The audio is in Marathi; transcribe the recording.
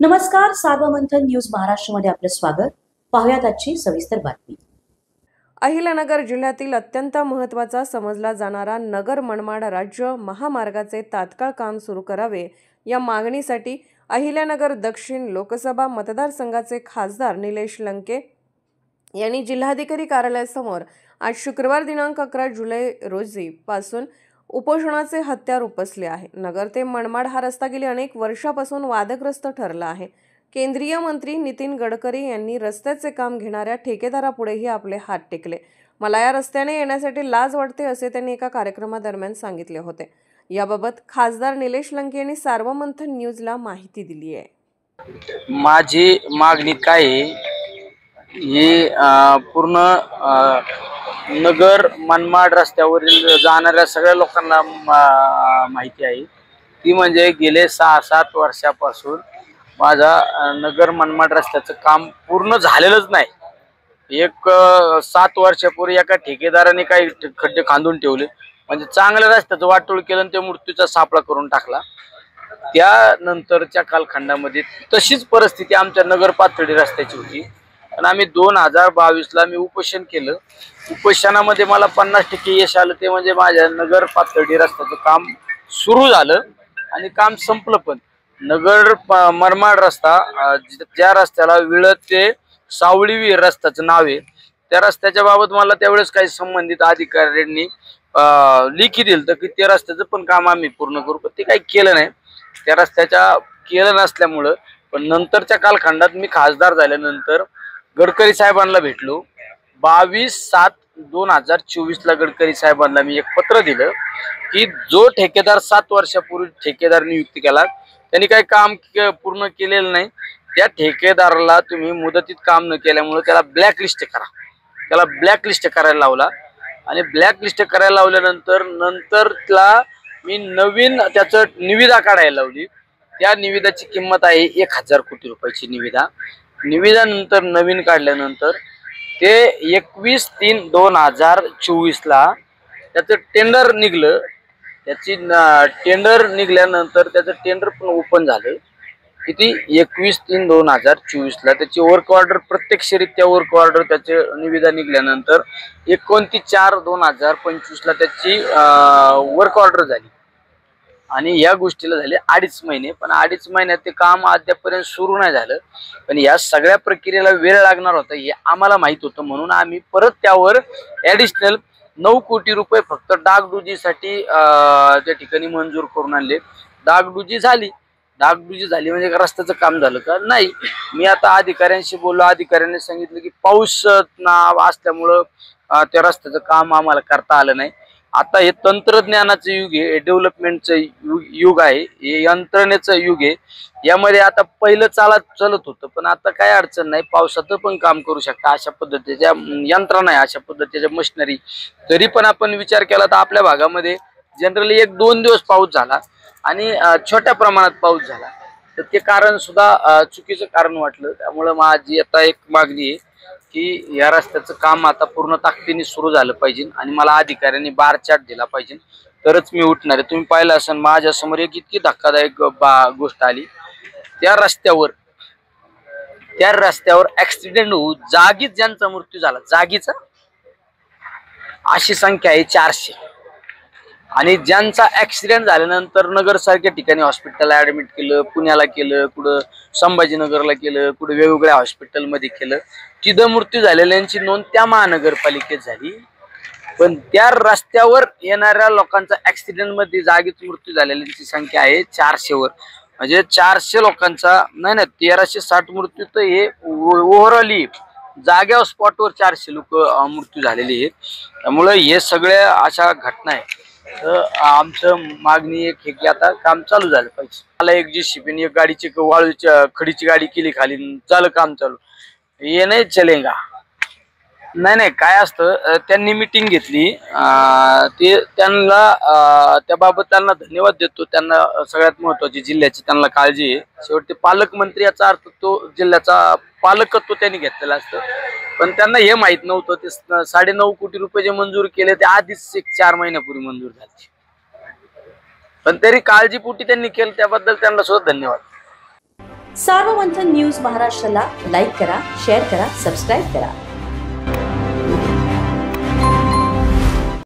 नमस्कार, सार्वमंथन न्यूज महाराष्ट्रमध्ये आपलं स्वागत. पाहुयात आजची सविस्तर बातमी. अहिल्यानगर जिल्ह्यातील अत्यंत महत्त्वाचा समजला जाणारा नगर मनमाड राज्य महामार्गाचे तात्काळ काम सुरू करावे या मागणीसाठी अहिल्यानगर दक्षिण लोकसभा मतदारसंघाचे खासदार निलेश लंके यांनी जिल्हाधिकारी कार्यालयासमोर आज शुक्रवार दिनांक 11 जुलै रोजी पासून उपोषणाचे हत्यार उपसले आहे. नगर ते मनमाड हा रस्ता गेली अनेक वर्षापासून वादग्रस्त ठरला आहे. केंद्रीय मंत्री नितीन गडकरी यांनी रस्त्याचे काम घेणाऱ्या ठेकेदारापुढेही आपले हात टेकले. मला या रस्त्याने येण्यासाठी लाज वाटते असे त्यांनी एका कार्यक्रमादरम्यान सांगितले होते. याबाबत खासदार निलेश लंके यांनी सार्वमंथन न्यूजला माहिती दिली आहे. माझी मागणी काय ही पूर्ण नगर मनमाड रस्त्यावरील जाणाऱ्या सगळ्या लोकांना माहिती आहे. ती म्हणजे गेले 6-7 वर्षापासून माझा नगर मनमाड रस्त्याचं काम पूर्ण झालेलंच नाही. एक 7 वर्षापूर्वी एका ठेकेदाराने काही खड्डे खांदून ठेवले, म्हणजे चांगल्या रस्त्याचं वाटोळ केलं आणि ते मृत्यूचा सापळा करून टाकला. त्यानंतरच्या कालखंडामध्ये तशीच परिस्थिती आमच्या नगर पाथर्डी रस्त्याची होती आणि आम्ही 2022ला मी उपोषण केलं. उपोषणामध्ये मला 50% यश आलं. ते म्हणजे माझ्या नगर पाथर्डी रस्त्याचं काम सुरू झालं आणि काम संपलं. पण नगर मनमाड रस्ता, ज्या रस्त्याला विळत ते सावळी विहीर रस्त्याचं नाव आहे, त्या रस्त्याच्या बाबत मला त्यावेळेस काही संबंधित अधिकाऱ्यांनी लिखी दिलं तर की त्या रस्त्याचं पण काम आम्ही पूर्ण करू, पण ते काही केलं नाही. त्या रस्त्याच्या केलं नसल्यामुळं पण नंतरच्या कालखंडात मी खासदार झाल्यानंतर गडकरी साहेबांना भेटलो. 22/7/2024ला गडकरी साहेबांना मी एक पत्र दिलं की जो ठेकेदार 7 वर्षापूर्वी ठेकेदार नियुक्ती केला त्यांनी काही काम पूर्ण केलेलं नाही, त्या ठेकेदाराला तुम्ही मुदतीत काम न केल्यामुळे त्याला ब्लॅकलिस्ट करा. त्याला ब्लॅकलिस्ट करायला लावला आणि ब्लॅकलिस्ट करायला लावल्यानंतर त्याला मी नवीन त्याचं निविदा काढायला लावली. त्या निविदाची किंमत आहे 1000 कोटी रुपयाची निविदा नंतर नवीन काढल्यानंतर ते 21/3/2024ला त्याचं टेंडर निघलं. त्याची टेंडर निघल्यानंतर त्याचं टेंडर पण ओपन झालं. किती 21/3/2024ला त्याची वर्क ऑर्डर प्रत्यक्षरित्या वर्क ऑर्डर त्याचे निविदा निघल्यानंतर 29/4/2025ला त्याची वर्क ऑर्डर झाली आणि या गोष्टीला झाले 2.5 महिने. पण 2.5 महिन्यात ते काम अद्यापर्यंत सुरू नाही झालं. पण या सगळ्या प्रक्रियेला वेळ लागणार होता हे आम्हाला माहित होतं, म्हणून आम्ही परत त्यावर ॲडिशनल 9 कोटी रुपये फक्त डागडुजीसाठी त्या ठिकाणी मंजूर करून आणले. डागडुजी झाली म्हणजे रस्त्याचं काम झालं का? नाही. मी आता अधिकाऱ्यांशी बोललो, अधिकाऱ्यांनी सांगितलं की पाऊस असल्यामुळं त्या रस्त्याचं काम आम्हाला करता आलं नाही. आता हे तंत्रज्ञानाचं युग आहे, डेव्हलपमेंटचं युग आहे, हे यंत्रणेचं युग आहे. यामध्ये आता पहिलं चलत होतं, पण आता काय अडचण नाही, पावसाचं पण काम करू शकता. अशा पद्धतीच्या यंत्रणा आहे, अशा पद्धतीच्या मशिनरी. तरी पण आपण विचार केला तर आपल्या भागामध्ये जनरली 1-2 दिवस पाऊस झाला आणि छोट्या प्रमाणात पाऊस झाला, तर ते कारण सुद्धा चुकीचं कारण वाटलं. त्यामुळं माझी आता एक मागणी आहे की या रस्त्याचं काम आता पूर्ण ताकदीने सुरू झालं पाहिजे आणि मला अधिकाऱ्यांनी बार चार्ट दिला पाहिजे, तरच मी उठणार आहे. तुम्ही पाहिलं असेल माझ्यासमोर एक इतकी धक्कादायक गोष्ट आली. त्या रस्त्यावर ऍक्सिडेंट होऊन जागीच ज्यांचा मृत्यू झाला, जागीचा, अशी संख्या आहे 400. आणि ज्यांचा ऍक्सिडेंट झाल्यानंतर नगरसारख्या ठिकाणी हॉस्पिटलला ऍडमिट केलं, पुण्याला केलं, कुठं संभाजीनगरला केलं, कुठं वेगवेगळ्या हॉस्पिटलमध्ये केलं. तिथं मृत्यू झालेल्यांची नोंद त्या महानगरपालिकेत झाली. पण त्या रस्त्यावर येणाऱ्या लोकांचा ऍक्सिडेंटमध्ये जागीच मृत्यू झालेल्यांची संख्या आहे 400वर. म्हणजे 400 लोकांचा नाही 1360 मृत्यू, तर हे ओव्हरऑली जाग्यावर स्पॉटवर 400 लोक मृत्यू झालेले आहेत. त्यामुळे हे सगळ्या अशा घटना आहेत. तर आमचं मागणी एक हे की आता काम चालू झालं पाहिजे. मला एक JCB एक गाडीची वाळूच्या खडीची गाडी केली खाली, झालं काम चालू. हे नाही चलेगा. नाही काय असतं, त्यांनी मीटिंग घेतली, ते त्यांना त्याबाबत त्यांना धन्यवाद देतो. त्यांना सगळ्यात महत्वाची जिल्ह्याची त्यांना काळजी आहे. शेवटी पालकमंत्री याचा अर्थ तो जिल्ह्याचा पालकत्व त्यांनी घेतलेलं असतं. पण त्यांना हे माहित नव्हतं ते 9.5 कोटी रुपये जे मंजूर केले ते आधीच 4 महिन्यापूर्वी मंजूर झाले. पण तरी काळजीपोटी त्यांनी केलं, त्याबद्दल त्यांना सुद्धा धन्यवाद. सार्वमंथन न्यूज महाराष्ट्राला लाईक करा, शेअर करा, सबस्क्राईब करा.